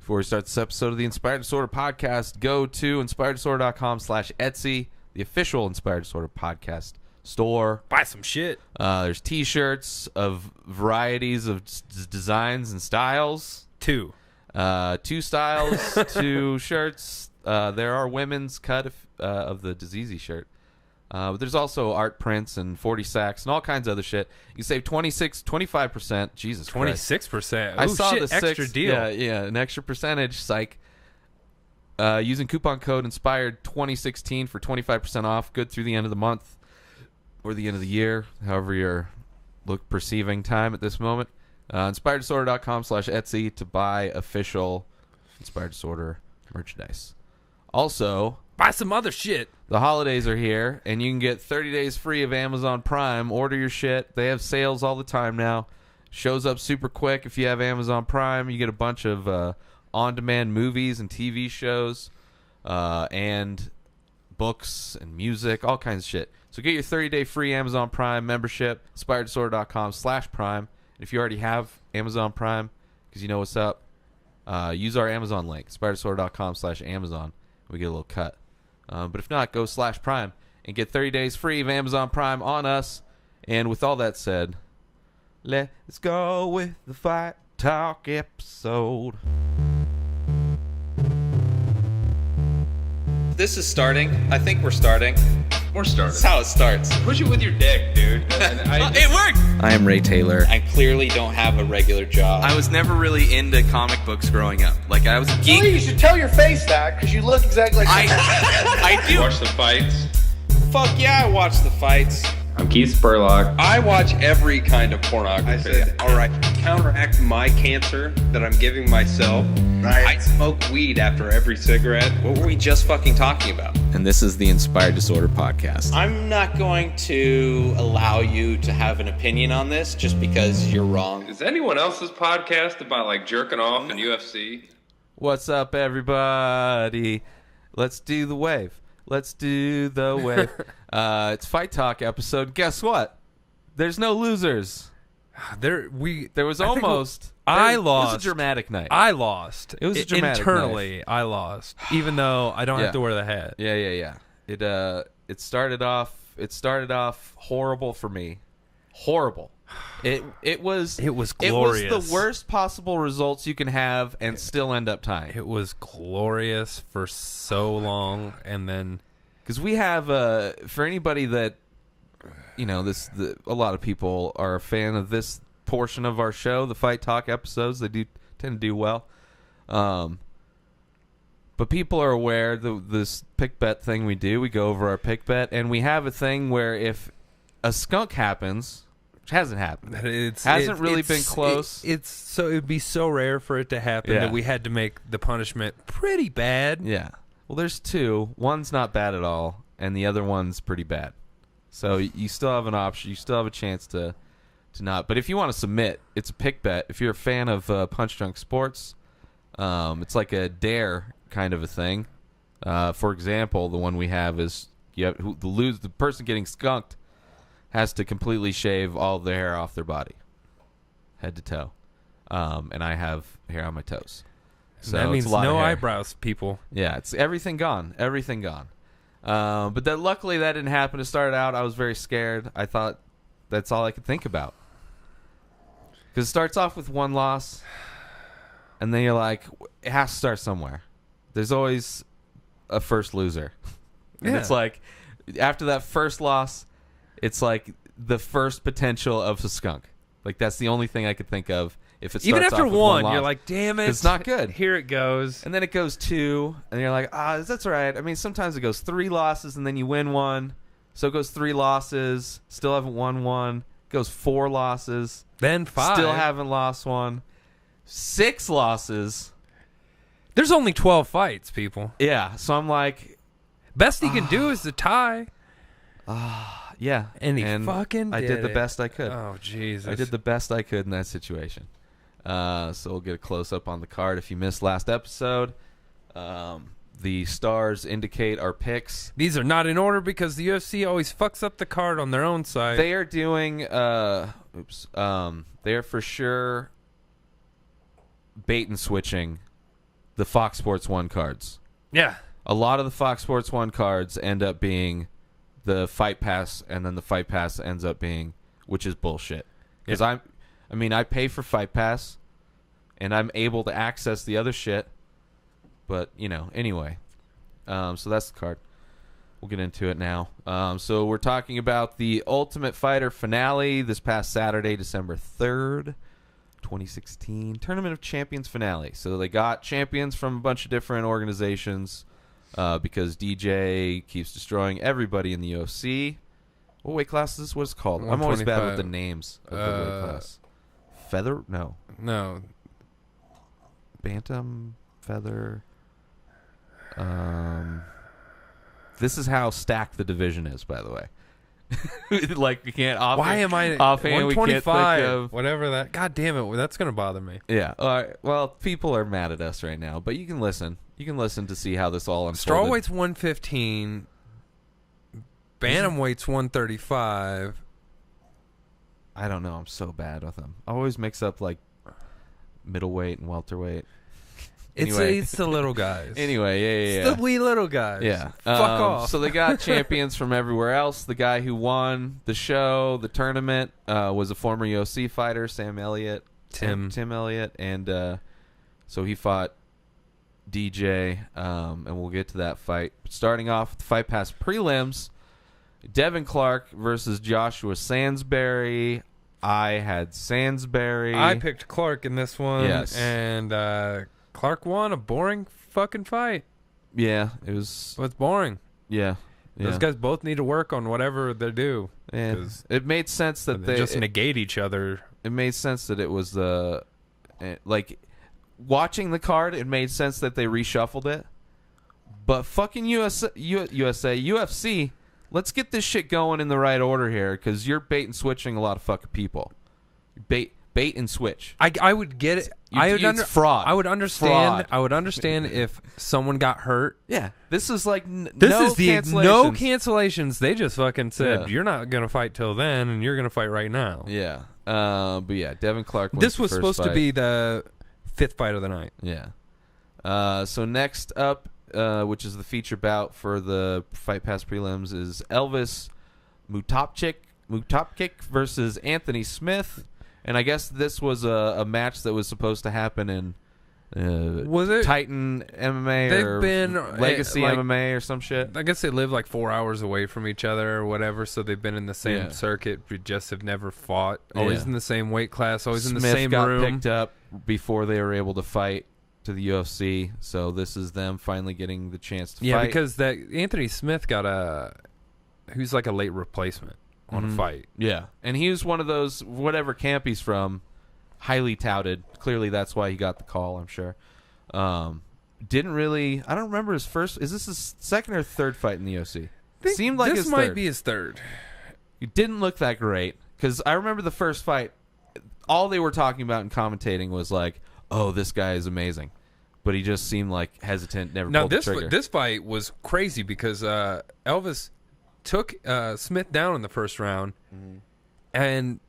Before we start this episode of the Inspired Disorder podcast, go to inspireddisorder.com/Etsy, the official Inspired Disorder podcast store. Buy some shit. There's t-shirts of varieties of designs and styles. Two styles, 2 shirts. There are women's cut of the Diseasy shirt. But there's also art prints and 40 sacks and all kinds of other shit. You save 25%. Jesus Christ. 26%. I saw shit, the extra deal. Yeah, an extra percentage. Psych. Using coupon code Inspired 2016 for 25% off. Good through the end of the month or the end of the year, however you're perceiving time at this moment. InspiredDisorder.com/Etsy to buy official Inspired Disorder merchandise. Also, buy some other shit. The holidays are here, and you can get 30 days free of Amazon Prime. Order your shit. They have sales all the time now. Shows up super quick if you have Amazon Prime. You get a bunch of on-demand movies and TV shows and books and music, all kinds of shit. So get your 30-day free Amazon Prime membership, InspiredDisorder.com/Prime. If you already have Amazon Prime, because you know what's up, use our Amazon link, InspiredDisorder.com/Amazon. We get a little cut. But if not, go /Prime and get 30 days free of Amazon Prime on us. And with all that said, let's go with the Fight Talk episode. This is starting. I think we're starting. We're starting. That's how it starts. Push it with your dick, dude. It worked! I am Ray Taylor. I clearly don't have a regular job. I was never really into comic books growing up. Like, I was a geek. Well, you should tell your face that, because you look exactly like I do. Watch the fights. Fuck yeah, I watch the fights. I'm Keith Spurlock. I watch every kind of pornography. I said, all right, to counteract my cancer that I'm giving myself, I smoke weed after every cigarette. What were we just fucking talking about? And this is the Inspired Disorder podcast. I'm not going to allow you to have an opinion on this just because you're wrong. Is anyone else's podcast about like jerking off and UFC? What's up, everybody? Let's do the wave. Let's do the wave. It's Fight Talk episode. Guess what? There's no losers. There was almost. I lost. It was a dramatic night. I lost. It was a dramatic internally. night. I lost, even though I don't have to wear the hat. Yeah. It started off horrible for me. Horrible. It was glorious. It was the worst possible results you can have and still end up tying. It was glorious for so long, and then because we have for anybody that a lot of people are a fan of this portion of our show, the Fight Talk episodes. They do tend to do well, but people are aware this PicBet thing we do. We go over our PicBet, and we have a thing where if a skunk happens. Which hasn't happened. It hasn't really been close. It'd be so rare for it to happen that we had to make the punishment pretty bad. Yeah. Well, there's 2. One's not bad at all, and the other one's pretty bad. So you still have an option. You still have a chance to not. But if you want to submit, it's a pick bet. If you're a fan of Punch Drunk Sports, it's like a dare kind of a thing. For example, the one we have is the person getting skunked has to completely shave all the hair off their body, head to toe. And I have hair on my toes. So that means no eyebrows, people. Yeah, it's everything gone. Everything gone. But luckily that didn't happen. To start out, I was very scared. I thought that's all I could think about. Because it starts off with 1 loss, and then you're like, it has to start somewhere. There's always a first loser. And it's like, after that first loss, it's like the first potential of a skunk. Like, that's the only thing I could think of. If it starts even after off with 1 loss, you're like, damn it, it's not good. Here it goes, and then it goes 2, and you're like, that's all right. I mean, sometimes it goes 3 losses, and then you win 1. So it goes 3 losses, still haven't won 1. It goes 4 losses, then 5, still haven't lost 1. 6 losses. There's only 12 fights, people. Yeah, so I'm like, best he can do is the tie. Yeah, and he fucking I did the best I could. Oh, Jesus. I did the best I could in that situation. So we'll get a close-up on the card. If you missed last episode, the stars indicate our picks. These are not in order because the UFC always fucks up the card on their own side. They are doing, they are for sure bait and switching the Fox Sports 1 cards. Yeah. A lot of the Fox Sports 1 cards end up being the Fight Pass, and then the Fight Pass ends up being, which is bullshit. Because I pay for Fight Pass, and I'm able to access the other shit. But, anyway. So that's the card. We'll get into it now. So we're talking about the Ultimate Fighter finale this past Saturday, December 3rd, 2016. Tournament of Champions finale. So they got champions from a bunch of different organizations because DJ keeps destroying everybody in the UFC. What weight class is this? What is it called? I'm always bad with the names of the weight class. Feather? No. Bantam? Feather? This is how stacked the division is, by the way. Like, we can't offhand. Why am I offhand? 125? We can't think of whatever that. God damn it, that's gonna bother me. Yeah. All right. Well, people are mad at us right now, but you can listen. You can listen to see how this all unfolded. Strawweight's 115. Bantamweight's 135. I don't know. I'm so bad with them. I always mix up like middleweight and welterweight. Anyway. It's the little guys. Anyway, yeah. It's the wee little guys. Yeah. Fuck off. So they got champions from everywhere else. The guy who won the show, the tournament, was a former UFC fighter, Sam Elliott. Tim Elliott. And so he fought DJ, and we'll get to that fight. Starting off with the Fight Pass prelims, Devin Clark versus Joshua Sansbury. I had Sansbury. I picked Clark in this one. Yes. And Clark won a boring fucking fight. Yeah, it was. Well, it's boring. Yeah. Those guys both need to work on whatever they do. And it made sense that they just negate each other. It made sense that it was like watching the card. It made sense that they reshuffled it. But fucking UFC, let's get this shit going in the right order here, because you're bait and switching a lot of fucking people. Bait and switch. I would get it. It's fraud. I would understand. I would understand if someone got hurt. Yeah, this is like no cancellations. They just fucking said you're not gonna fight till then, and you're gonna fight right now. Yeah. But yeah, Devin Clark. This was supposed to be the 5th fight of the night. Yeah. So next up, which is the feature bout for the Fight Pass prelims, is Elvis Mutapchik versus Anthony Smith. And I guess this was a match that was supposed to happen in was it Titan MMA or Legacy MMA or some shit. I guess they live like 4 hours away from each other or whatever, so they've been in the same circuit, but just have never fought. Always in the same weight class, always in the same room. Smith got picked up before they were able to fight to the UFC, so this is them finally getting the chance to fight. Yeah, because that Anthony Smith got who's like a late replacement on a fight. Yeah, and he was one of those, whatever camp he's from, highly touted. Clearly that's why he got the call, I'm sure. Didn't really, I don't remember his first, is this his second or third fight in the UFC? Seemed like this might be his third. He didn't look that great, because I remember the first fight, all they were talking about in commentating was like, oh, this guy is amazing. But he just seemed like hesitant, never pulled the trigger. This fight was crazy because Elvis took Smith down in the first round and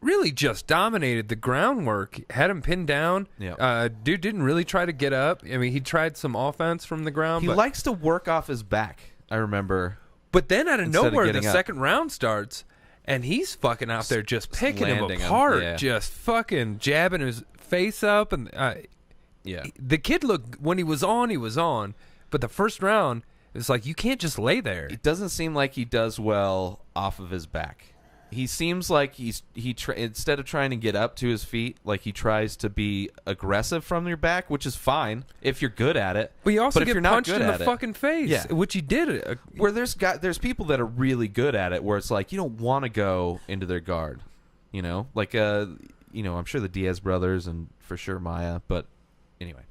really just dominated the groundwork, had him pinned down. Dude didn't really try to get up. I mean, he tried some offense from the ground. He likes to work off his back, I remember. But then out of nowhere, the second round starts, and he's fucking out there just picking him apart, just fucking jabbing his face up. And the kid looked, when he was on, but the first round, it's like, you can't just lay there. It doesn't seem like he does well off of his back. He seems like instead of trying to get up to his feet, like he tries to be aggressive from your back, which is fine if you're good at it. But you also get punched in the fucking face, which he did. Where there's people that are really good at it, where it's like you don't want to go into their guard, like I'm sure the Diaz brothers and for sure Maya, but anyway,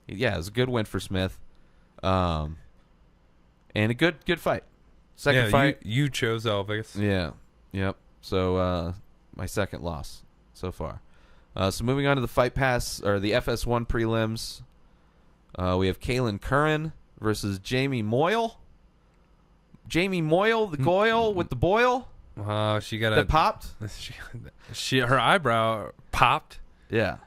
it was a good win for Smith. And a good fight. Second fight. You chose Elvis. Yeah. Yep. So my second loss so far. So moving on to the Fight Pass, or the FS1 prelims. We have Kaylin Curran versus Jamie Moyle. Jamie Moyle, the Goyle with the boil. She got that popped. Her eyebrow popped. Yeah.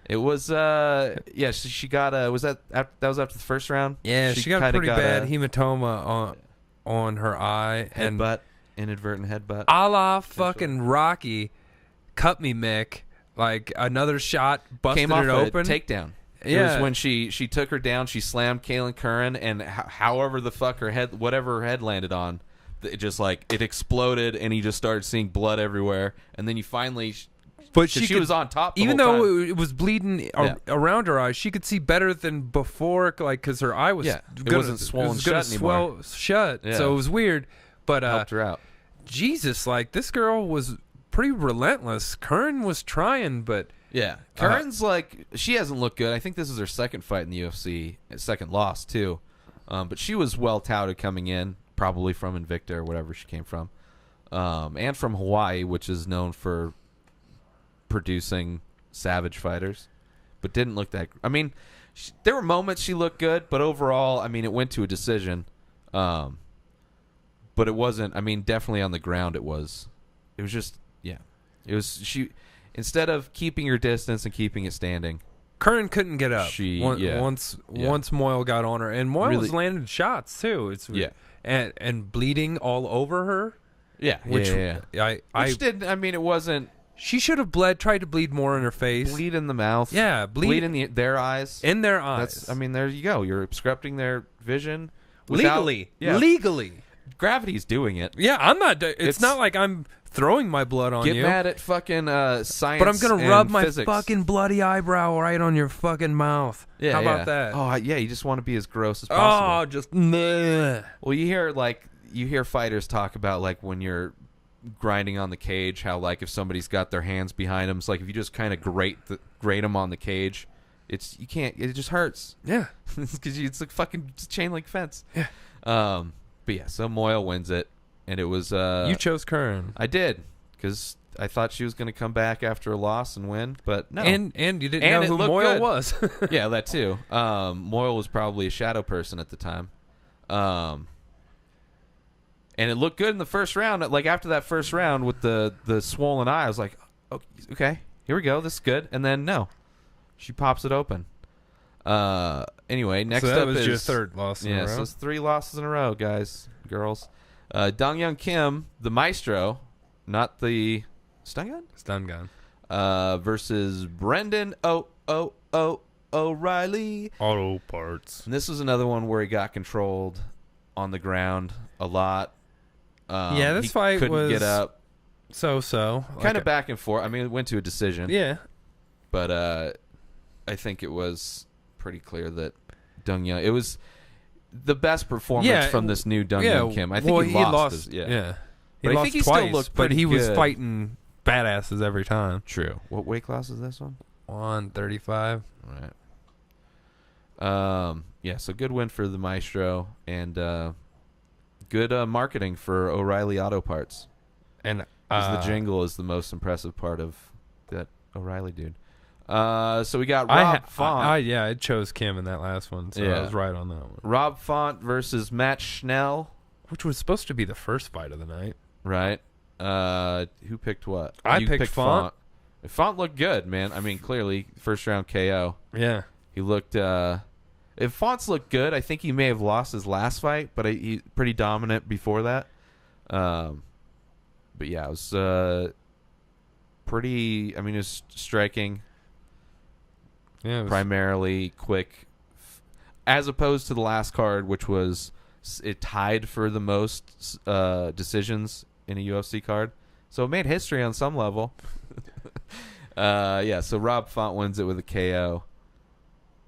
It was she got was that was after the first round? Yeah, she got a pretty bad a hematoma on her eye and inadvertent headbutt. A la fucking Rocky, cut me Mick, like another shot busted Came off it open. A takedown. It Yeah. was when she took her down, she slammed Kaylin Curran, and however the fuck whatever her head landed on, it just like it exploded, and he just started seeing blood everywhere, and then you finally. But she was on top. Even the whole though time. it was bleeding around her eyes, she could see better than before, like because her eye was it wasn't swollen shut anymore. Shut, Yeah. so it was weird. But Helped her out. Jesus, like this girl was pretty relentless. Curran was trying, but Yeah, Curran's like she hasn't looked good. I think this is her second fight in the UFC, second loss too. But she was well touted coming in, probably from Invicta or whatever she came from, and from Hawaii, which is known for producing savage fighters, but didn't look that. I mean, there were moments she looked good, but overall, I mean, it went to a decision. But it wasn't. I mean, definitely on the ground, it was just it was she. Instead of keeping her distance and keeping it standing, Curran couldn't get up. Once Moyle got on her, and Moyle was landing shots too. And bleeding all over her. Yeah, which which didn't. I mean, it wasn't. She should have tried to bleed more in her face. Bleed in the mouth. Yeah, bleed in their eyes. In their eyes. I mean, there you go. You're obstructing their vision legally. Legally, gravity's doing it. Yeah, I'm not. It's not like I'm throwing my blood on you. Get mad at fucking science. But I'm gonna rub my physics. fucking bloody eyebrow right on your fucking mouth. Yeah, how about that? Oh yeah, you just want to be as gross as possible. Oh, just meh. Well, you hear fighters talk about like when you're grinding on the cage, how like if somebody's got their hands behind them, it's like if you just kind of grate them on the cage, it just hurts. Yeah, because it's like fucking chain link fence. Yeah. But yeah, so Moyle wins it, and it was you chose Curran. I did because I thought she was going to come back after a loss and win, but no. And you didn't know who Moyle was. Yeah, that too. Moyle was probably a shadow person at the time. And it looked good in the first round. Like after that first round with the swollen eye, I was like, oh, okay, here we go. This is good. And then no, she pops it open. Anyway, next so that up was is your third loss in a row. So it's 3 losses in a row, guys, girls. Dong Young Kim, the maestro, not the stun gun, versus Brendan O'Reilly. Auto parts. And this was another one where he got controlled on the ground a lot. This fight couldn't get up. So kind of back and forth. I mean, it went to a decision. Yeah, but I think it was pretty clear that Dong Young. It was the best performance from this new Dong Young Kim. I think he lost. He but lost I think he twice, still looked but he was good. fighting badasses every time. True. What weight class is this one? 135. Right. Yeah. So good win for the maestro and good marketing for O'Reilly Auto Parts. And the jingle is the most impressive part of that O'Reilly dude. So we got Rob Font. I chose Kim in that last one, so I was right on that one. Rob Font versus Matt Schnell, which was supposed to be the first fight of the night. Right. Who picked what? I picked Font. Font looked good, man. I mean, clearly first round KO. Yeah. He looked. If Font's looked good, I think he may have lost his last fight, but he's pretty dominant before that. But yeah, it was pretty. I mean, it was striking. Yeah, it was primarily quick, as opposed to the last card, which was it tied for the most decisions in a UFC card. So it made history on some level. So Rob Font wins it with a KO.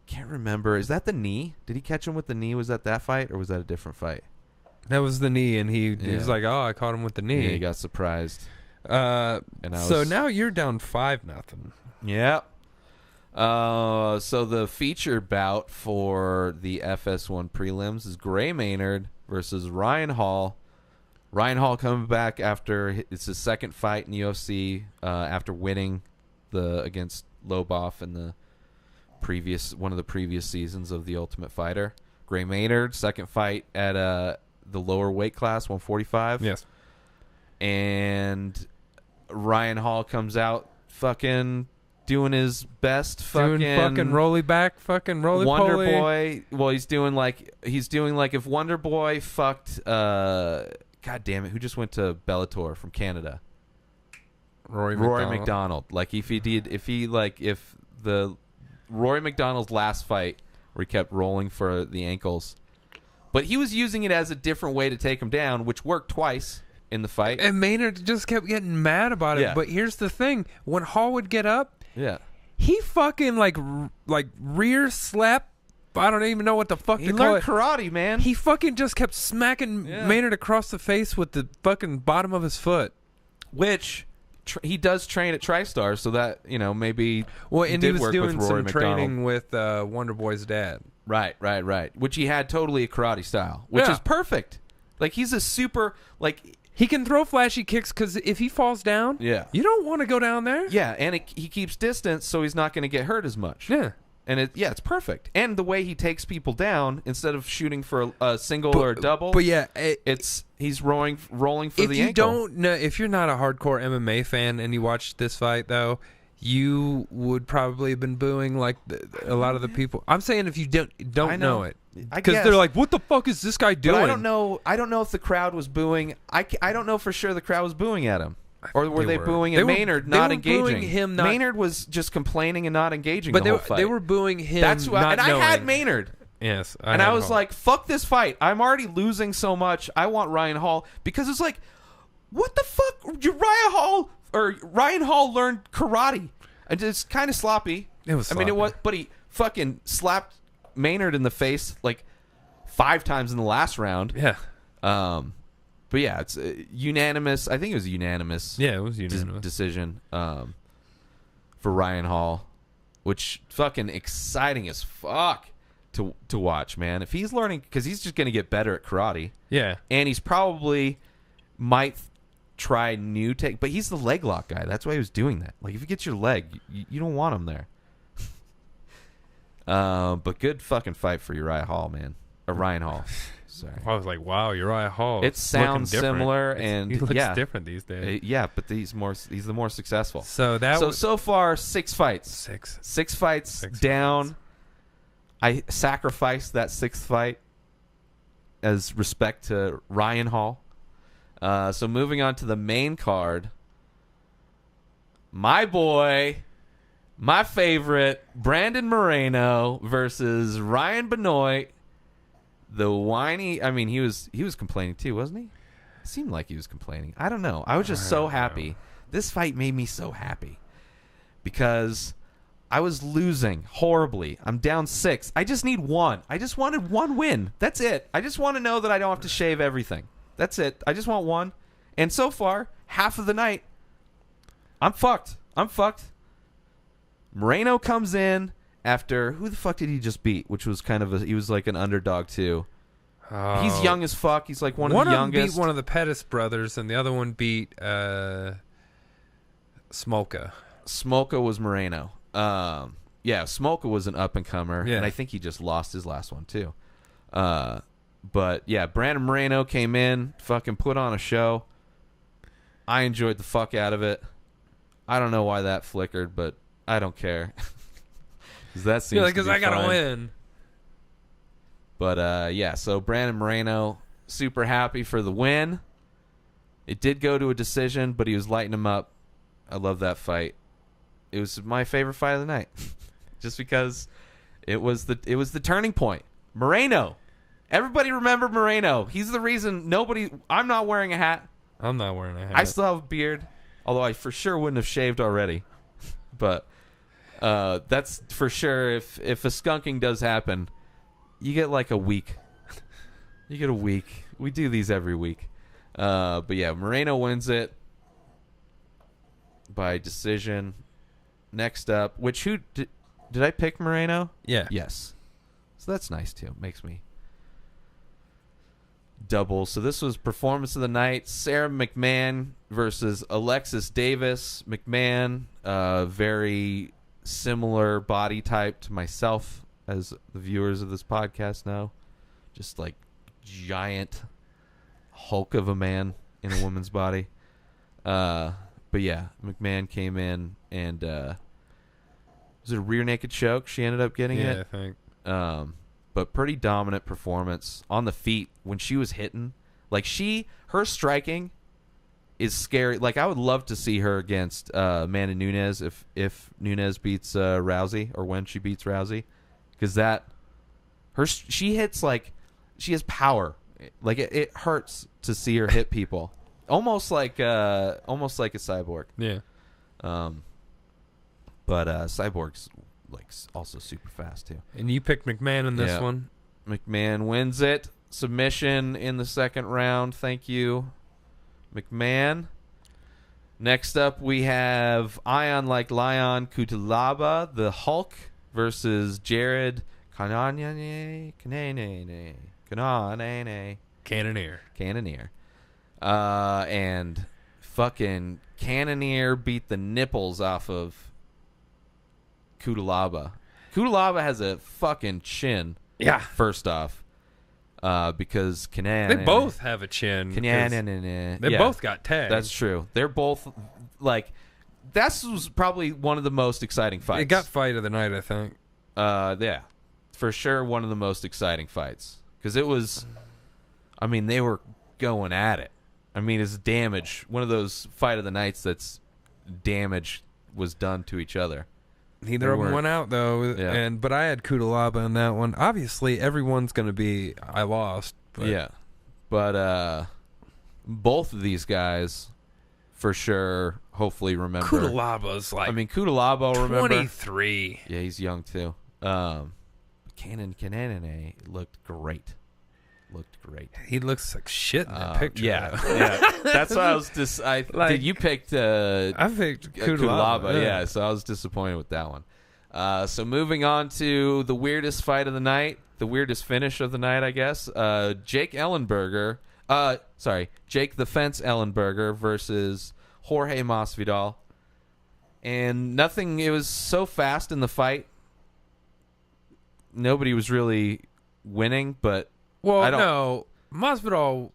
Can't remember. Is that the knee? Did he catch him with the knee? Was that fight, or was that a different fight? That was the knee, and he was like, "Oh, I caught him with the knee." Yeah, he got surprised. Now you're down 5-0. Yeah. So the feature bout for the FS1 prelims is Gray Maynard versus Ryan Hall. Ryan Hall coming back after it's his second fight in the UFC after winning against Lobov in the one of the previous seasons of The Ultimate Fighter. Gray Maynard, second fight at the lower weight class, 145. Yes. And Ryan Hall comes out fucking doing his best fucking roly back, fucking roly Wonder poly. Boy. Well, he's doing like if Wonder Boy fucked God damn it, who just went to Bellator from Canada? Rory McDonald. Like if the Rory McDonald's last fight where he kept rolling for the ankles, but he was using it as a different way to take him down, which worked twice in the fight. And Maynard just kept getting mad about it. Yeah. But here's the thing: when Hall would get up, Yeah. he fucking like rear slap. I don't even know what the fuck He to call learned it. karate, man. He fucking just kept smacking Maynard across the face with the fucking bottom of his foot. Which he does train at TriStar, so that, you know, maybe Well, and he did was work doing with Rory some McDonald. training with Wonder Boy's dad. Right. Which he had totally a karate style, which Yeah. is perfect. Like, he's a super, like... He can throw flashy kicks because if he falls down, Yeah. you don't want to go down there. Yeah, and he keeps distance, so he's not going to get hurt as much. Yeah. And it's perfect. And the way he takes people down, instead of shooting for a single or a double, But yeah, he's rolling for if the you ankle. don't know, if you're not a hardcore MMA fan and you watched this fight though, you would probably have been booing like a lot of the people. I'm saying if you don't I know. know it, I because guess. they're like, "What the fuck is this guy doing?" But I don't know. I don't know if the crowd was booing. I don't know for sure the crowd was booing at him. Or were they booing at Maynard not engaging? Booing him not, Maynard was just complaining and not engaging but the whole fight. they were booing him. That's why, not and I knowing. had Maynard. Yes, And I was like, fuck this fight. I'm already losing so much. I want Ryan Hall. Because it's like, what the fuck? Ryan Hall learned karate. And it's kind of sloppy. It was I mean, it sloppy. was, but he fucking slapped Maynard in the face like 5 times in the last round. yeah, But yeah, it's unanimous. I think it was a unanimous. yeah, it was unanimous. Decision for Ryan Hall, which fucking exciting as fuck to watch, man. If he's learning, because he's just gonna get better at karate, Yeah, and he's probably might try new take, but he's the leg lock guy. That's why he was doing that. Like if he gets your leg, you don't want him there. But good fucking fight for Uriah Hall, man. Or Ryan Hall. Sorry. I was like, wow, Uriah Hall. It sounds similar, and he looks yeah, different these days. Yeah, but he's the more successful. So that was So far 6 fights. Six fights Six down. fights. I sacrificed that 6th fight as respect to Ryan Hall. So moving on to the main card, my boy, my favorite, Brandon Moreno versus Ryan Benoit. The whiny, I mean, he was complaining too, wasn't he? It seemed like he was complaining. I don't know. I was just so happy. This fight made me so happy because I was losing horribly. I'm down 6. I just need 1. I just wanted 1 win. That's it. I just want to know that I don't have to shave everything. That's it. I just want 1. And so far, half of the night, I'm fucked. Moreno comes in after, who the fuck did he just beat? Which was kind of he was like an underdog too. Oh. He's young as fuck. He's like one of the them youngest. beat one of the Pettis brothers, and the other one beat Smolka. Smolka was Moreno. Yeah, Smolka was an up and comer, Yeah. and I think he just lost his last one too. But yeah, Brandon Moreno came in, fucking put on a show. I enjoyed the fuck out of it. I don't know why that flickered, but I don't care. That seems Because I gotta win. But yeah, so Brandon Moreno, super happy for the win. It did go to a decision, but he was lighting him up. I love that fight. It was my favorite fight of the night, just because it was the turning point. Moreno, everybody remember Moreno. He's the reason I'm not wearing a hat. I'm not wearing a hat. I still have a beard, although I for sure wouldn't have shaved already. But that's for sure. If a skunking does happen, you get like a week. You get a week. We do these every week. But yeah, Moreno wins it by decision. Next up, who did I pick Moreno? Yeah. Yes. So that's nice too. Makes me double. So this was performance of the night. Sarah McMahon versus Alexis Davis. McMahon, very similar body type to myself, as the viewers of this podcast know. Just like giant hulk of a man in a woman's body. But yeah, McMahon came in and was it a rear naked choke? She ended up getting it. I think. But pretty dominant performance on the feet when she was hitting. Like her striking is scary. Like I would love to see her against Amanda Nunes if Nunes beats Rousey, or when she beats Rousey, because she hits like she has power. Like it hurts to see her hit people, almost like a Cyborg. Yeah. But Cyborg's like also super fast too. And you picked McMahon in this one. McMahon wins it. Submission in the second round. Thank you, McMahon. Next up, we have Ion like Lion Kutalaba, the Hulk, versus Jared Cannonier. And fucking Cannonier beat the nipples off of Kutalaba. Kutalaba has a fucking chin. Yeah. First off. Because they both have a chin. They both got tagged. That's true. They're both like that was probably one of the most exciting fights. It got fight of the night, I think. Yeah, for sure, one of the most exciting fights because it was. I mean, they were going at it. I mean, it's damage. One of those fight of the nights that's damage was done to each other. Neither of them went out though, but I had Kutalaba in that one. Obviously, everyone's going to be I lost. But. Yeah, but both of these guys, for sure, hopefully remember. Kutalaba's like, Kutalaba remember 23. Yeah, he's young too. Cannonier looked great. He looks like shit in that picture. Yeah. That's why I was you picked I picked Kutalaba. Yeah, so I was disappointed with that one. So moving on to the weirdest fight of the night, the weirdest finish of the night, I guess. Jake the Fence Ellenberger versus Jorge Masvidal. And nothing, it was so fast in the fight. Nobody was really winning, but no, Masvidal,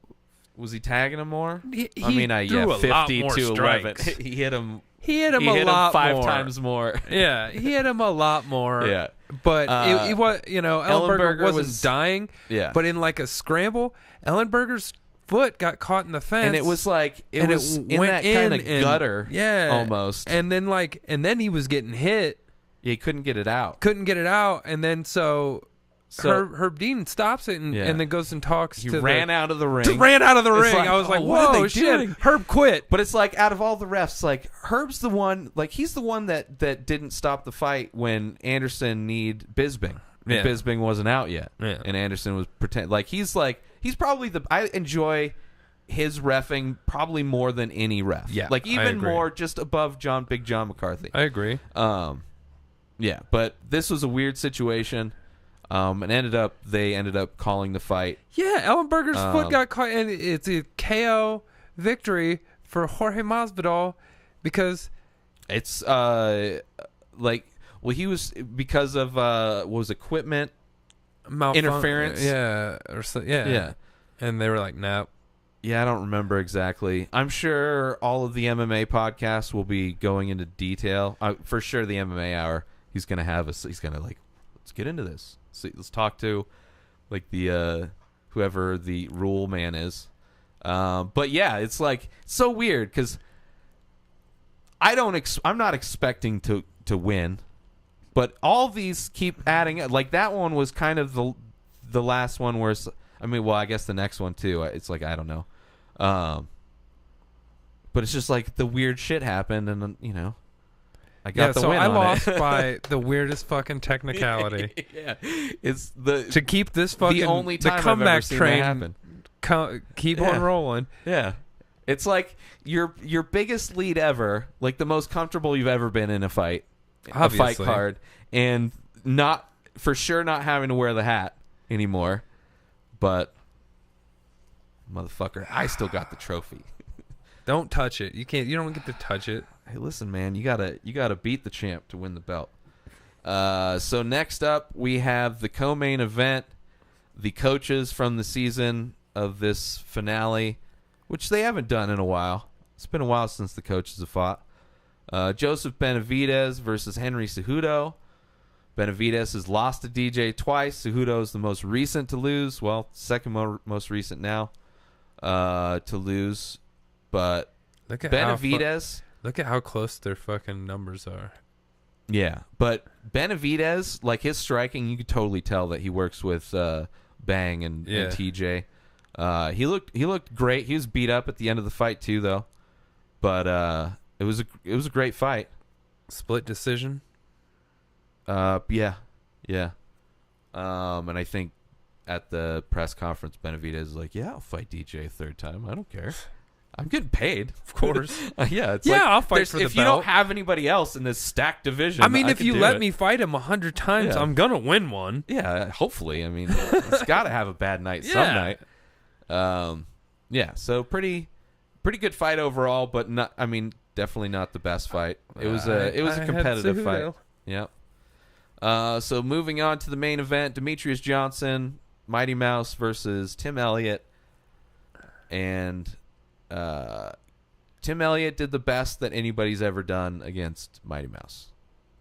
was he tagging him more? He threw 50 more to 11. strikes. He hit him. He hit him a lot five more. times more. Yeah, he hit him a lot more. Yeah, but it was Ellenberger wasn't dying. Yeah, but in like a scramble, Ellenberger's foot got caught in the fence, and it was like it went in that kind of gutter. Yeah, almost. And then he was getting hit. He couldn't get it out. And then so Herb Dean stops it and then goes and talks He ran out of the ring. I was like, whoa, shit. Doing? Herb quit. But it's like, out of all the refs, like, Herb's the one, like, he's the one that didn't stop the fight when Anderson need Bisping. Yeah. Bisping wasn't out yet. Yeah. And Anderson was he's probably I enjoy his reffing probably more than any ref. Yeah. Like, even more just above Big John McCarthy. I agree. Yeah, but this was a weird situation. And they ended up calling the fight. Yeah, Ellenberger's foot got caught, and it's a KO victory for Jorge Masvidal because it's he was because of was equipment interference. Yeah, yeah. And they were like, "Nope." Yeah, I don't remember exactly. I'm sure all of the MMA podcasts will be going into detail. For sure, the MMA Hour. He's gonna let's get into this. Let's talk to like the whoever the rule man is. But yeah, it's like so weird because I'm not expecting to win, but all these keep adding. Like that one was kind of the last one where I guess the next one too. It's like I don't know, but it's just like the weird shit happened, and I got the win. I on lost it. by the weirdest fucking technicality. Yeah, it's to keep this fucking the only time the comeback I've ever seen train that happen. Keep on rolling. Yeah, it's like your biggest lead ever, like the most comfortable you've ever been in a fight, Obviously. a fight card, and not having to wear the hat anymore. But motherfucker, I still got the trophy. Don't touch it. You can't. You don't get to touch it. Hey, listen, man, you gotta beat the champ to win the belt. So next up, we have the co-main event, the coaches from the season of this finale, which they haven't done in a while. It's been a while since the coaches have fought. Joseph Benavidez versus Henry Cejudo. Benavidez has lost to DJ twice. Cejudo is the most recent to lose. Well, second most recent now to lose. But Look at Benavidez. Look at how close their fucking numbers are. Yeah, but Benavidez, like his striking, you could totally tell that he works with Bang and TJ. He looked great. He was beat up at the end of the fight too, though. But it was a great fight. Split decision. Yeah. And I think at the press conference, Benavidez is like, "Yeah, I'll fight DJ a third time. I don't care. I'm getting paid, Of course." Yeah, it's Yeah, like, I'll fight for the if you belt. don't have anybody else in this stacked division, I mean, if could you do let it. me fight him 100 times, Yeah. I'm gonna win one. Yeah, hopefully. I mean, it's got to have a bad night some night. Yeah, so pretty good fight overall, but not. I mean, definitely not the best fight. It was a I had competitive fight. Cejudo. Yep. So moving on to the main event, Demetrius Johnson, Mighty Mouse versus Tim Elliott, and Tim Elliott did the best that anybody's ever done against Mighty Mouse.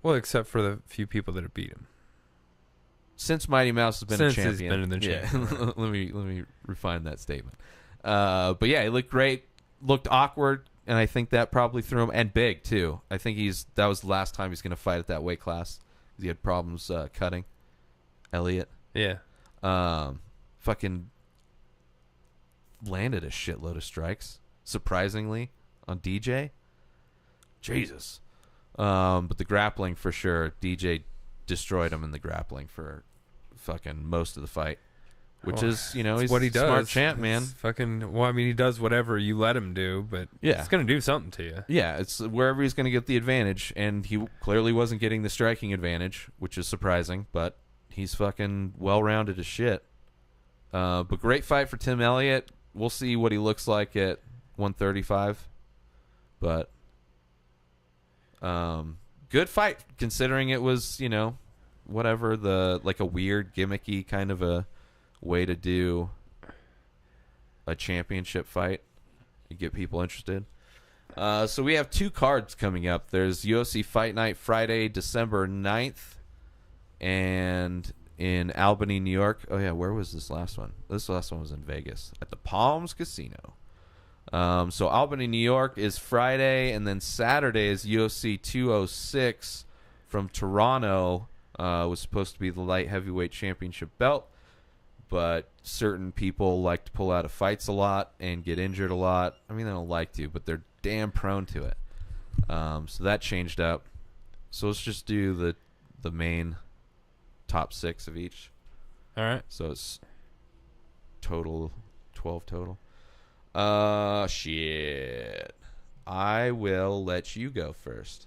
Well, except for the few people that have beat him. Since Mighty Mouse has been Since a he's champion. been the champion. let me refine that statement. But yeah, he looked great. Looked awkward, and I think that probably threw him. And big too. I think that was the last time he's going to fight at that weight class. He had problems cutting. Elliott. Yeah. Fucking landed a shitload of strikes, surprisingly, on DJ. Jesus. But the grappling for sure, DJ destroyed him in the grappling for fucking most of the fight. Which is, he's what he a does. smart champ, man. It's fucking, well, I mean, he does whatever you let him do, but Yeah. it's going to do something to you. Yeah, it's wherever he's going to get the advantage, and he clearly wasn't getting the striking advantage, which is surprising, but he's fucking well-rounded as shit. But great fight for Tim Elliott. We'll see what he looks like at 135. But good fight, considering it was, whatever, like a weird, gimmicky kind of a way to do a championship fight. You get people interested. So we have 2 cards coming up. There's UFC Fight Night Friday, December 9th, and in Albany, New York. Oh, yeah, where was this last one? This last one was in Vegas at the Palms Casino. So Albany, New York is Friday, and then Saturday is UFC 206 from Toronto. Was supposed to be the light heavyweight championship belt, but certain people like to pull out of fights a lot and get injured a lot. I mean, they don't like to, but they're damn prone to it. So that changed up. So let's just do the main top 6 of each. All right. So it's total 12 total. Shit. I will let you go first.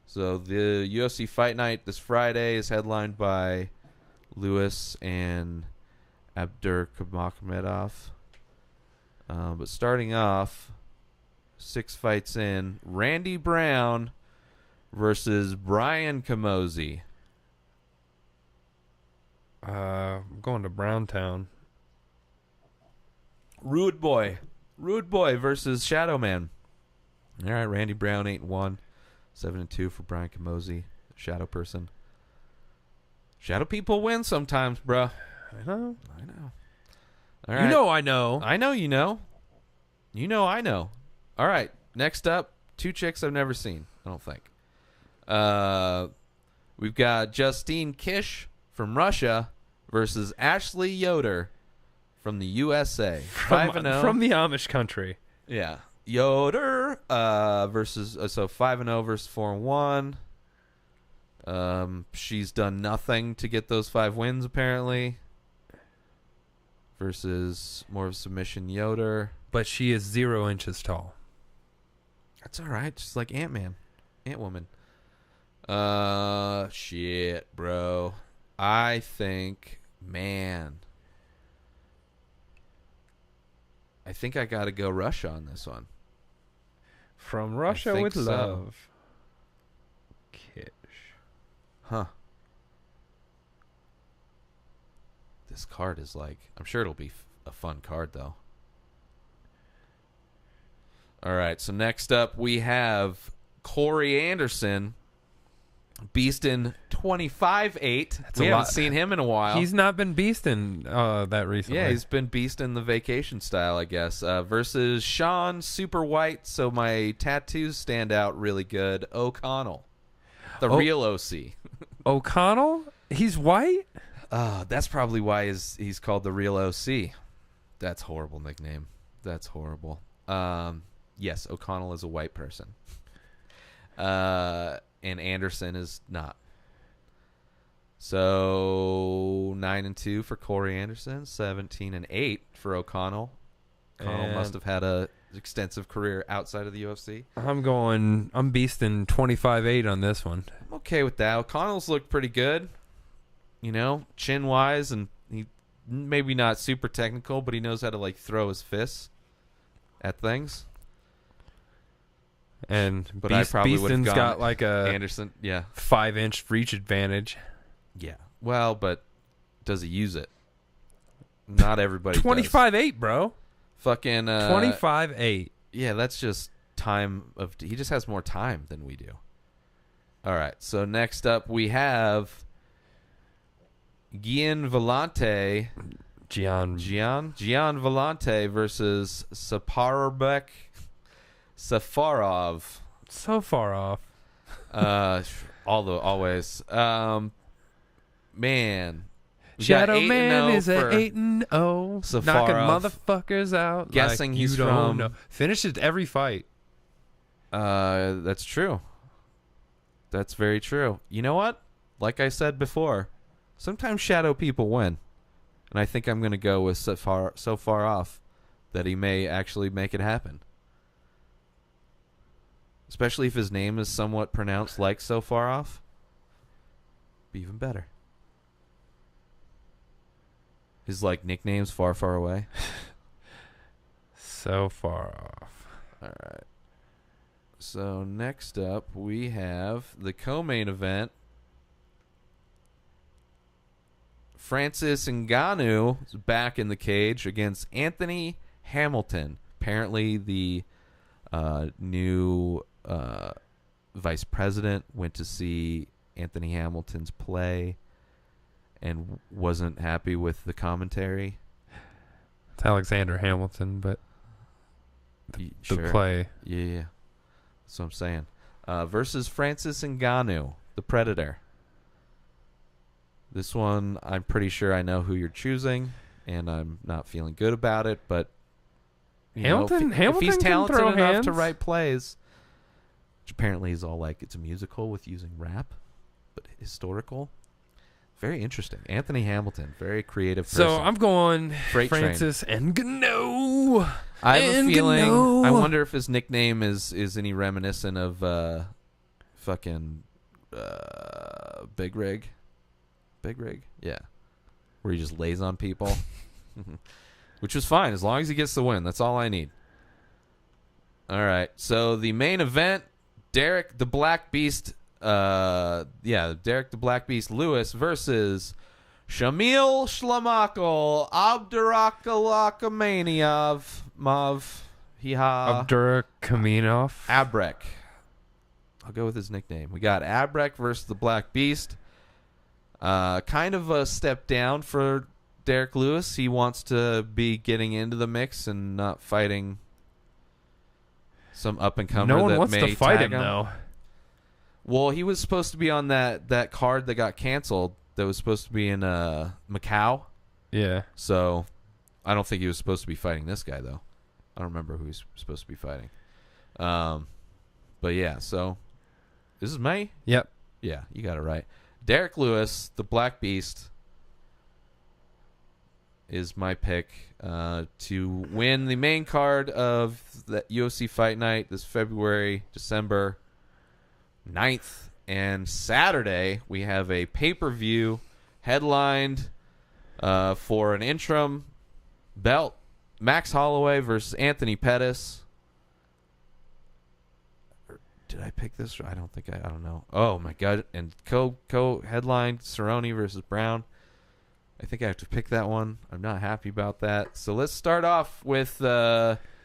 So the UFC Fight Night this Friday is headlined by Lewis and ABDURAKHIMOV. But starting off, 6 fights in, Randy Brown versus Brian Camozzi. I'm going to Browntown. Rude Boy versus Shadow Man. All right, Randy Brown 8-1, 7-2 for Brian Camozzi, Shadow Person. Shadow people win sometimes, bro. I know. All right. You know I know. I know you know. You know I know. All right, next up, 2 chicks I've never seen, I don't think. We've got Justine Kish from Russia versus Ashley Yoder from the USA. 5-0. From the Amish country. Yeah. Yoder versus 5-0 versus 4-1. She's done nothing to get those 5 wins apparently. Versus more of a submission Yoder. But she is 0 inches tall. That's all right. Just like Ant-Man, Ant-Woman. Shit, bro. I think, man. I think I got to go Russia on this one. From Russia think with so. love. Kish. Huh. This card is like, I'm sure it'll be a fun card though. All right, so next up we have Corey Anderson beasting 25-8. We a haven't lot. seen him in a while. He's not been beasting that recently. Yeah, he's been beasting the vacation style, I guess. Versus Sean Super White, so my tattoos stand out really good. O'Connell, the real OC. O'Connell? He's white? That's probably why he's called the real OC. That's a horrible nickname. That's horrible. Yes, O'Connell is a white person. And Anderson is not. So 9-2 for Corey Anderson, 17-8 for O'Connell. O'Connell must have had a extensive career outside of the UFC. I'm beasting 25-8 on this one. I'm okay with that. O'Connell's looked pretty good, chin wise, and he maybe not super technical, but he knows how to like throw his fists at things. But I probably would have Beeston's gone got like a Anderson, yeah, 5-inch reach advantage. yeah. Well, but does he use it? Not everybody. 25-8, bro. Fucking 25-8. Yeah, that's just time of. He just has more time than we do. All right. So next up we have Gian Vellante versus Safarov. So far off. Always. Man. We Shadow got 8-0 Man is for at 8-0. Safarov. Knocking motherfuckers out. Guessing like he's you don't from- know. Finishes every fight. That's true. That's very true. You know what? Like I said before, sometimes shadow people win. And I think I'm going to go with so far off that he may actually make it happen. Especially if his name is somewhat pronounced like so far off. Be even better. His like nickname's far, far away. So far off. All right. So next up we have the co-main event. Francis Ngannou is back in the cage against Anthony Hamilton. Apparently the new vice president went to see Anthony Hamilton's play and wasn't happy with the commentary. It's Alexander Hamilton, but the Sure. play. Yeah. That's what I'm saying. Versus Francis Ngannou, the Predator. This one, I'm pretty sure I know who you're choosing, and I'm not feeling good about it, but Hamilton if he's can talented throw enough hands. to write plays, which apparently is all like it's a musical with using rap, but historical. Very interesting. Anthony Hamilton, very creative person. So I'm going Freight train. Francis Ngannou. I have a feeling. Ngannou. I wonder if his nickname is any reminiscent of fucking Big Rig. Big Rig, yeah, where he just lays on people, which was fine as long as he gets the win. That's all I need. All right, so the main event: Derek the Black Beast. Derek the Black Beast Lewis versus Shamil Shlamakel ABDURAKHIMOV ABDURAKHIMOV. Abrek. I'll go with his nickname. We got Abrek versus the Black Beast. Kind of a step down for Derek Lewis. He wants to be getting into the mix and not fighting some up and comer. No one that wants may to fight tag him though. Well, he was supposed to be on that card that got canceled. That was supposed to be in Macau. Yeah. So I don't think he was supposed to be fighting this guy though. I don't remember who he's supposed to be fighting. But yeah. So this is May. Yep. Yeah, you got it right. Derek Lewis, the Black Beast, is my pick to win the main card of the UFC Fight Night this December 9th. And Saturday, we have a pay-per-view headlined for an interim belt. Max Holloway versus Anthony Pettis. Did I pick this? I don't think I don't know. Oh my god! And co-headline Cerrone versus Brown. I think I have to pick that one. I'm not happy about that. So let's start off with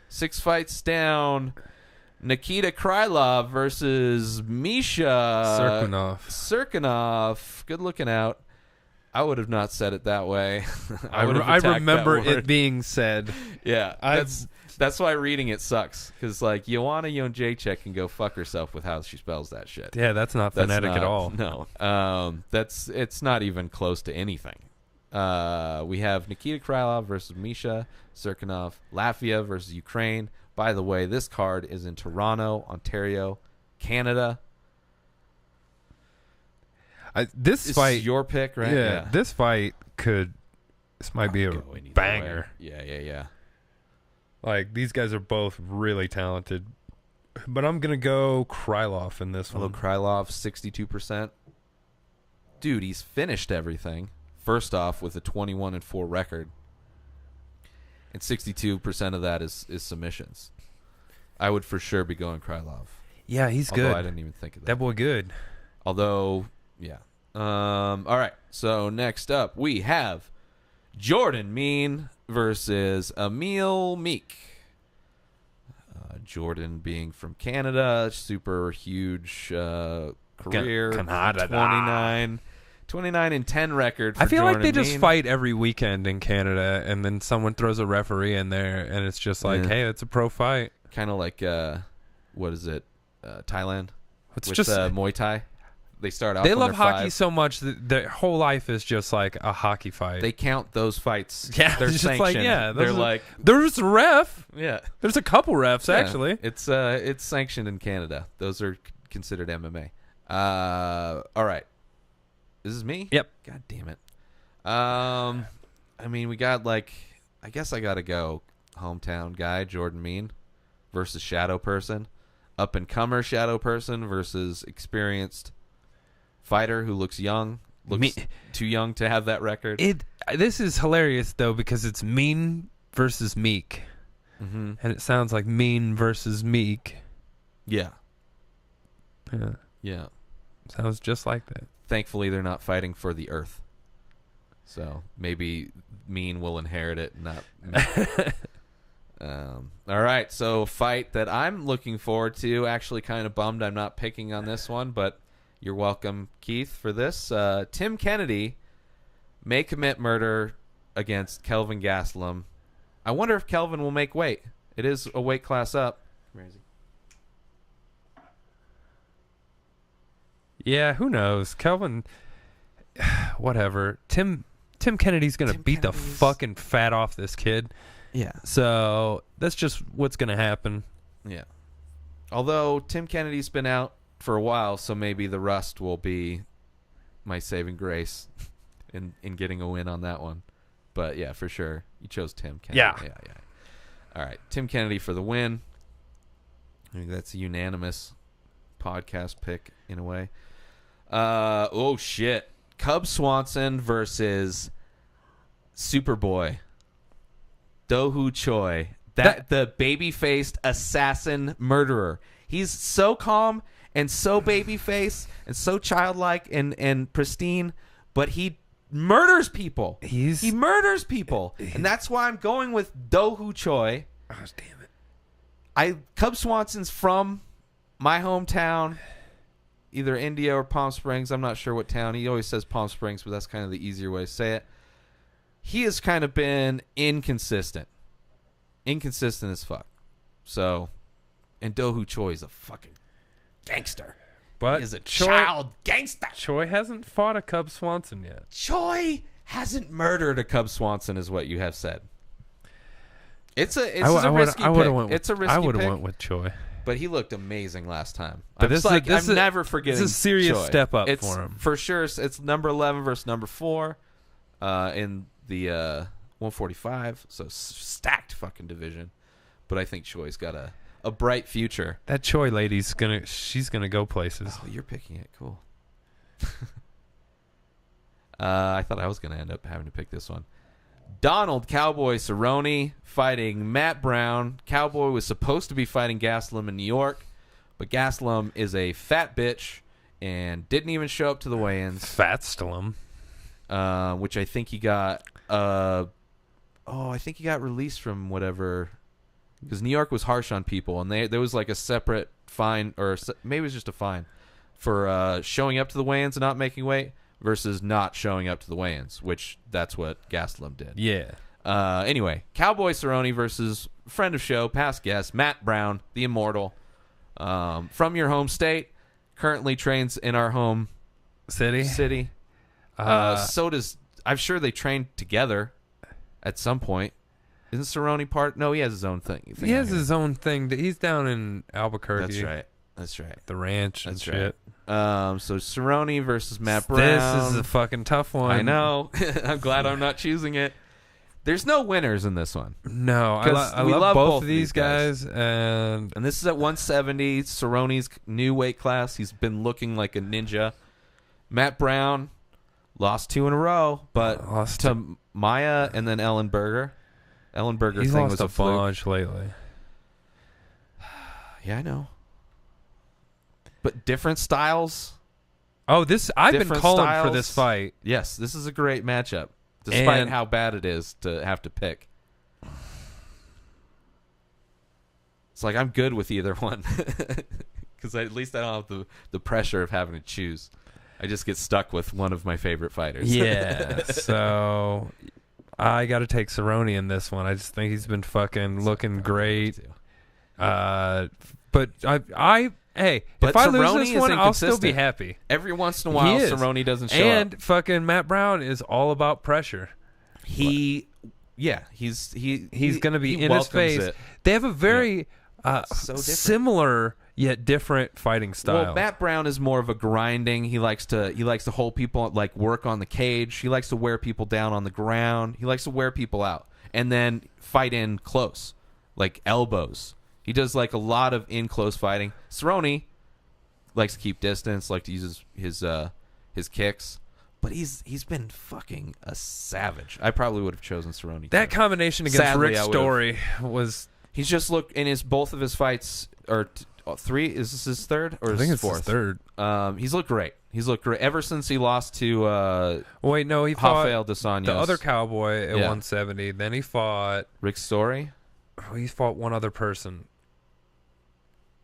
6 fights down. Nikita Krylov versus Misha Serkinov. Good looking out. I would have not said it that way. I remember it being said. Yeah, that's why reading it sucks. Because like Joanna Jędrzejczyk can go fuck herself with how she spells that shit. Yeah, that's not phonetic at all. No, it's not even close to anything. We have Nikita Krylov versus Misha Serkinov. Latvia versus Ukraine. By the way, this card is in Toronto, Ontario, Canada. This fight is your pick, right? Yeah, this fight this might be a banger. Yeah. Like, these guys are both really talented. But I'm going to go Krylov in this one. Krylov, 62%. Dude, he's finished everything. First off, with a 21-4 record. And 62% of that is submissions. I would for sure be going Krylov. Yeah, he's Although good. I didn't even think of that. That boy good. Although, yeah. All right. So next up, we have Jordan Mean versus Emil Meek. Jordan being from Canada, super huge career. Canada. 29-10 record for I feel Jordan like they just Mean. fight every weekend in Canada, and then someone throws a referee in there, and it's just like, hey, it's a pro fight. Kind of like, what is it, Thailand? It's with just Muay Thai. They start out. They love hockey so much that their whole life is just like a hockey fight. They count those fights. Yeah, they're just sanctioned. like, yeah, they're like, there's a ref. Yeah, there's a couple refs actually. It's sanctioned in Canada. Those are considered MMA. All right. This is me? Yep. God damn it. I mean, we got like, I guess I got to go hometown guy, Jordan Mean versus shadow person. Up-and-comer shadow person versus experienced fighter who looks young. Looks too young to have that record. This is hilarious, though, because it's Mean versus Meek. Mm-hmm. And it sounds like Mean versus Meek. Yeah. Yeah. Sounds just like that. Thankfully, they're not fighting for the earth. So maybe Mean will inherit it, not Meek. All right, so fight that I'm looking forward to. Actually, kind of bummed I'm not picking on this one, but you're welcome, Keith, for this. Tim Kennedy may commit murder against Kelvin Gastelum. I wonder if Kelvin will make weight. It is a weight class up. Crazy. Yeah, who knows? Kelvin, whatever. Tim Kennedy's going to beat the fucking fat off this kid. Yeah. So that's just what's going to happen. Yeah. Although Tim Kennedy's been out for a while, so maybe the rust will be my saving grace in getting a win on that one. But yeah, for sure. You chose Tim Kennedy. Yeah. All right. Tim Kennedy for the win. I think that's a unanimous podcast pick in a way. Oh, shit. Cub Swanson versus Superboy. Do-Hoo Choi. The baby-faced assassin murderer. He's so calm and so baby-faced and so childlike and pristine, but he murders people. He murders people. And that's why I'm going with Do-Hoo Choi. Oh, damn it. Cub Swanson's from my hometown, either India or Palm Springs. I'm not sure what town. He always says Palm Springs, but that's kind of the easier way to say it. He has kind of been inconsistent as fuck. So, and Do-Hoo Choi is a fucking gangster. But he is a child gangster. Choi hasn't fought a Cub Swanson yet. Choi hasn't murdered a Cub Swanson, is what you have said. It's a risky pick. I would have went with Choi. But he looked amazing last time. But I'm never forgetting. It's a serious Choi. step up for him. For sure, it's number 11 versus number 4 in the 145. So stacked fucking division. But I think Choi's got a bright future. That Choi lady's she's gonna go places. Oh, you're picking it. Cool. I thought I was gonna end up having to pick this one. Donald Cowboy Cerrone fighting Matt Brown. Cowboy was supposed to be fighting Gastelum in New York, but Gastelum is a fat bitch and didn't even show up to the weigh-ins. Fatstelum. Which I think he got I think he got released from whatever because New York was harsh on people, and there was like a separate fine, or maybe it was just a fine for showing up to the weigh-ins and not making weight versus not showing up to the weigh-ins, which that's what Gastelum did. Yeah. Anyway, Cowboy Cerrone versus friend of show, past guest, Matt Brown, the Immortal, from your home state, currently trains in our home City. So does, I'm sure they trained together at some point. Isn't Cerrone part? No, he has his own thing. He has his own thing. He's down in Albuquerque. That's right. The ranch and shit. So Cerrone versus Matt Brown. This is a fucking tough one. I know. I'm glad I'm not choosing it. There's no winners in this one. No, I love both of these guys. And this is at 170, Cerrone's new weight class. He's been looking like a ninja. Matt Brown lost 2 in a row, but lost to Maya and then Ellenberger. Ellenberger's he's thing lost was a fluke. bunch lately. Yeah, I know. But different styles. Oh, I've been Different calling styles. for this fight. Yes, this is a great matchup, despite And- how bad it is to have to pick. It's like I'm good with either one, because at least I don't have the pressure of having to choose. I just get stuck with one of my favorite fighters. Yeah, so I got to take Cerrone in this one. I just think he's been fucking looking great. But hey, But if I lose Cerrone this is one, I'll still be inconsistent. happy. Every once in a while, He is. Cerrone doesn't show up. And fucking Matt Brown is all about pressure. He's He's going to be in his welcomes face. it. They have a very So different. similar yet different fighting style. Well, Matt Brown is more of a grinding. He likes to hold people, like work on the cage. He likes to wear people down on the ground. He likes to wear people out and then fight in close, like elbows. He does like a lot of in close fighting. Cerrone likes to keep distance, like to use his kicks. But he's been fucking a savage. I probably would have chosen Cerrone. That combination against Sadly, Rick I would've. Story was. He's just looked in both of his fights, or 3. Is this his third or I think his it's his fourth? third. He's looked great. He's looked great ever since he lost to Wait, no, he fought Rafael dos Anjos. the other cowboy at Yeah. 170. Then he fought. Rick Story. He fought one other person.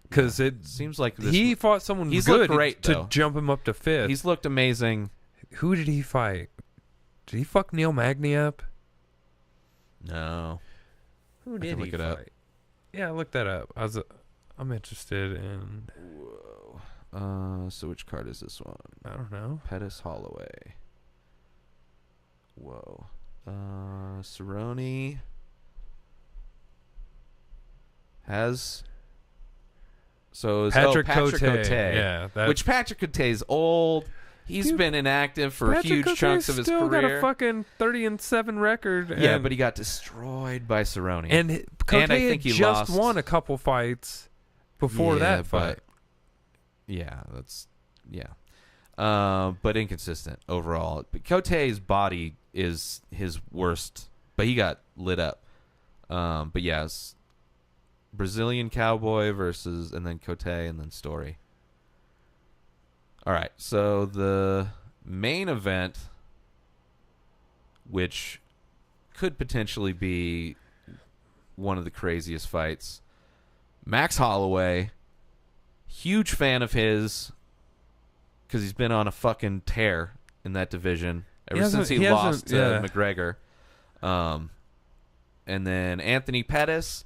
Because it Seems like this, he fought someone He's good looked great, to though. jump him up to fifth. he's looked amazing. Who did he fight? Did he fuck Neil Magny up? No. Who I did can he look it fight? up. Yeah, look that up. I'm interested in. Whoa. So which card is this one? I don't know. Pettis Holloway. Whoa. Cerrone has. So it's Patrick Patrick Cote. Cote. Yeah, that- Which Patrick Cote's old. He's Dude, been inactive for Patrick huge Cote's chunks of his still career. got a fucking 30-7 record. Yeah, and- but he got destroyed by Cerrone. and Cote I think he had just lost. won a couple fights before Yeah, that fight. But inconsistent overall. But Cote's body is his worst, but he got lit up. But yes, Brazilian Cowboy versus, and then Cote, and then Story. All right, so the main event, which could potentially be one of the craziest fights, Max Holloway, huge fan of his because he's been on a fucking tear in that division ever since he lost to McGregor. And then Anthony Pettis,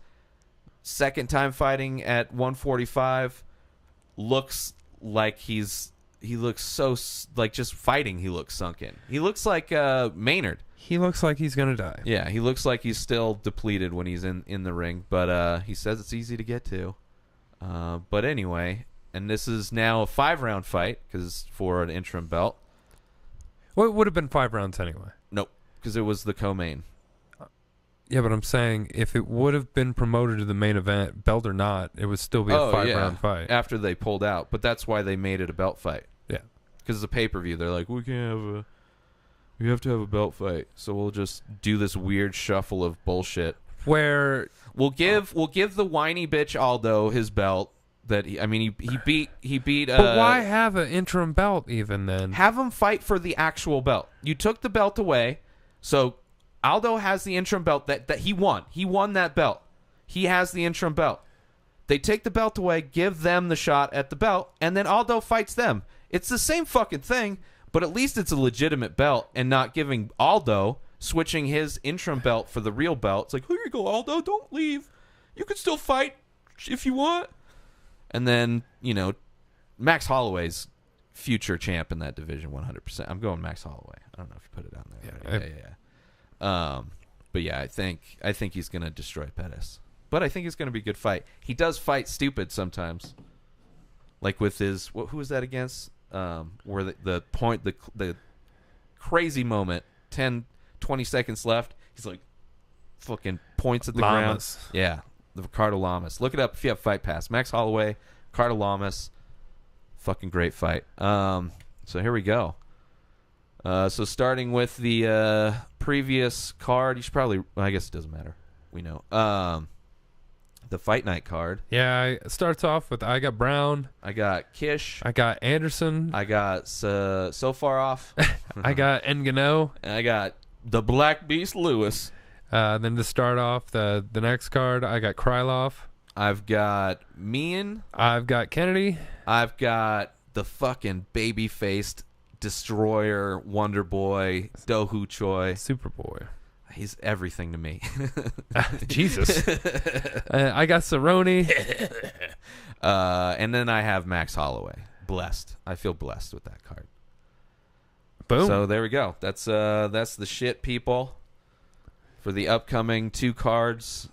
second time fighting at 145, looks like he looks so, like, just fighting, he looks sunken. He looks like Maynard. He looks like he's gonna die. Yeah, he looks like he's still depleted when he's in the ring, but he says it's easy to get to. But anyway, and this is now a 5-round fight because for an interim belt. Well, it would have been 5 rounds anyway. Nope, because it was the co-main. Yeah, but I'm saying if it would have been promoted to the main event, belt or not, it would still be a 5-round fight. After they pulled out, but that's why they made it a belt fight. Yeah, because it's a pay-per-view. They're like, we have to have a belt fight, so we'll just do this weird shuffle of bullshit. where We'll give the whiny bitch Aldo his belt. That he beat. but why have an interim belt even then? Have him fight for the actual belt. You took the belt away, so Aldo has the interim belt that he won. He won that belt. He has the interim belt. They take the belt away, give them the shot at the belt, and then Aldo fights them. It's the same fucking thing, but at least it's a legitimate belt and not giving Aldo, switching his interim belt for the real belt. It's like, here you go, Aldo, don't leave. You can still fight if you want. And then, you know, Max Holloway's future champ in that division, 100%. I'm going Max Holloway. I don't know if you put it on there. Yeah. But yeah, I think he's going to destroy Pettis. But I think it's going to be a good fight. He does fight stupid sometimes. Like with his, who was that against? Where the crazy moment, 10, 20 seconds left, he's like fucking points at the ground. Yeah, the Ricardo Lamas. Look it up if you have Fight Pass. Max Holloway, Ricardo Lamas. Fucking great fight. So here we go. So starting with the previous card, you should probably, I guess it doesn't matter. We know. The Fight Night card. Yeah, it starts off with I got Brown. I got Kish. I got Anderson. I got So Far Off. I got Ngannou. And I got the Black Beast Lewis. Then to start off the next card, I got Krylov. I've got Meehan. I've got Kennedy. I've got the fucking baby-faced destroyer Wonder Boy Do-Hoo Choi. Superboy. He's everything to me. Jesus. I got Cerrone. And then I have Max Holloway. Blessed. I feel blessed with that card. Boom. So there we go. That's the shit, people, for the upcoming 2 cards.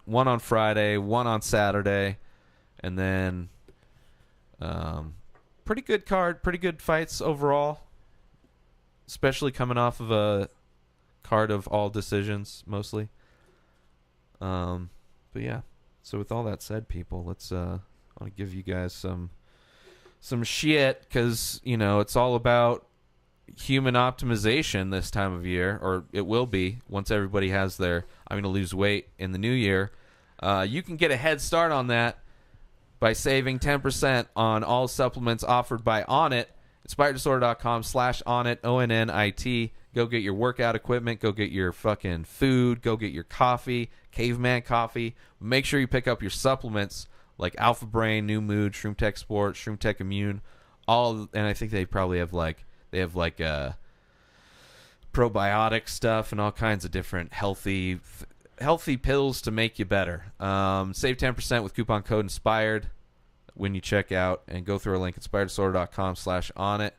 One on Friday, one on Saturday. And then pretty good card, pretty good fights overall. Especially coming off of a card of all decisions, mostly. But yeah. So with all that said, people, let's I want to give you guys some shit, because, you know, it's all about human optimization this time of year, or it will be once everybody has their I'm going to lose weight in the new year. You can get a head start on that by saving 10% on all supplements offered by Onnit. InspiredDisorder.com/Onnit, ONNIT. Go get your workout equipment. Go get your fucking food. Go get your coffee, Caveman coffee. Make sure you pick up your supplements like Alpha Brain, New Mood, Shroom Tech Sport, Shroom Tech Immune. And I think they probably have probiotic stuff and all kinds of different healthy pills to make you better. Save 10% with coupon code INSPIRED when you check out, and go through our link, InspiredDisorder.com/Onnit,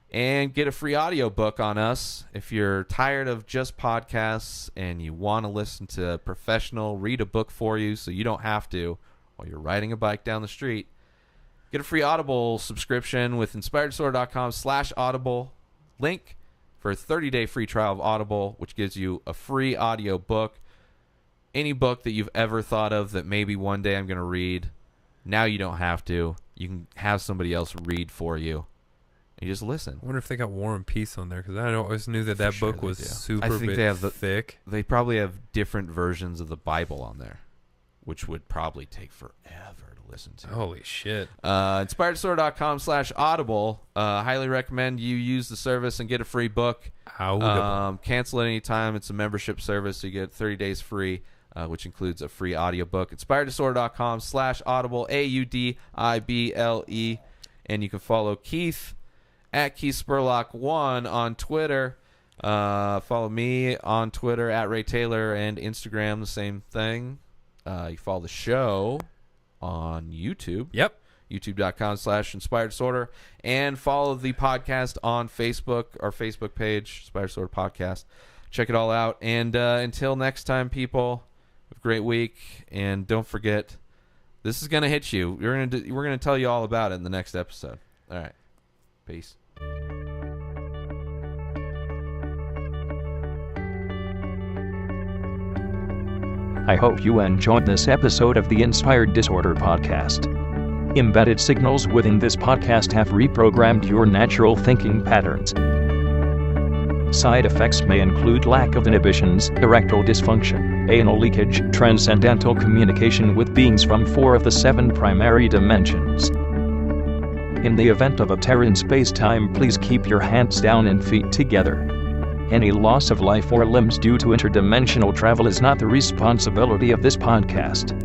and get a free audiobook on us. If you're tired of just podcasts and you want to listen to a professional read a book for you so you don't have to while you're riding a bike down the street, get a free Audible subscription with InspiredDisorder.com/Audible. Link for a 30-day free trial of Audible, which gives you a free audio book. Any book that you've ever thought of that maybe one day I'm going to read, now you don't have to. You can have somebody else read for you. You just listen. I wonder if they got War and Peace on there, because I always knew that sure book was super I think big, they have thick. They probably have different versions of the Bible on there, which would probably take forever to listen to. Holy shit. InspiredDisorder.com/Audible. Highly recommend you use the service and get a free book. Cancel at any time. It's a membership service, so you get 30 days free, which includes a free audiobook. InspiredDisorder.com/Audible, AUDIBLE. And you can follow Keith at Keith Spurlock 1 on Twitter. Follow me on Twitter at Ray Taylor, and Instagram, the same thing. You follow the show on YouTube. Yep. YouTube.com/Inspired Disorder. And follow the podcast on Facebook, our Facebook page, Inspired Disorder Podcast. Check it all out. And until next time, people, have a great week. And don't forget, this is going to hit you. We're going to tell you all about it in the next episode. All right. Peace. I hope you enjoyed this episode of the Inspired Disorder Podcast. Embedded signals within this podcast have reprogrammed your natural thinking patterns. Side effects may include lack of inhibitions, erectile dysfunction, anal leakage, transcendental communication with beings from 4 of the 7 primary dimensions. In the event of a tear in space-time, please keep your hands down and feet together. Any loss of life or limbs due to interdimensional travel is not the responsibility of this podcast.